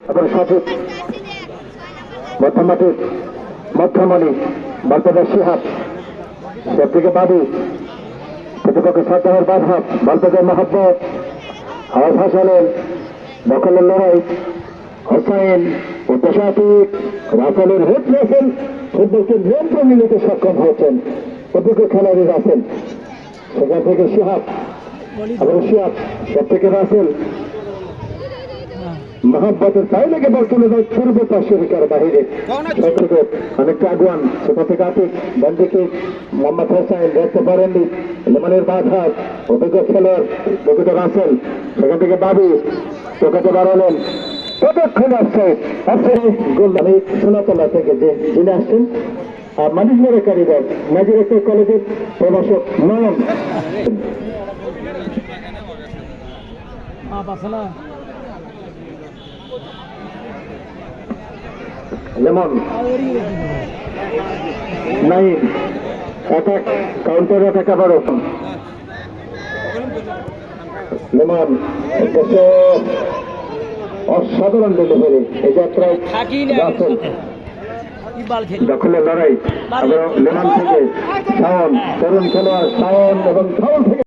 সঠিক মধ্যমাটি মধ্যমণি বলপেদের শিহাব সেদিকে বাদী প্রতিপক্ষ সত্তাহের বাধব বলপেদের মহব্বত আওয়াজ হাসালেন দখলের লড়াই হোসাইন উদ্দেশাতীত রাসেলের হেড রাসেল ফুটবলকে নিয়ন্ত্রণ নিতে সক্ষম হয়েছেন প্রতিপক্ষ খেলোয়াড়ি রাসেল সেখান থেকে শিহাব আবার শিহাব সব থেকে রাসেল মহাব্বতের তাই লেগে বল তুলে দেয় পূর্ব পার্শ্বরিকার বাহিরে অনেকটা আগুয়ান সেখান থেকে আতিক ডান দিকে মোহাম্মদ হোসাইন দেখতে পারেননি লেমনের বাধার অভিজ্ঞ খেলোয়াড় প্রকৃত রাসেল সেখান থেকে বাবু টোকাতে বাড়ালেন কতক্ষণ আসছে গোল আমি সোনাতলা থেকে যে যিনি আসছেন মানুষ মনে কারিগর নাজির একটা কলেজের প্রভাষক Nayan Lemon Naim attack counter attack আবারও লেমন অসাধারণ ডেলিভারি এই যাত্রায় দখলের লড়াই লেমন থেকে শাওন তরুণ খেলোয়াড় শাওন এবং শাওন থেকে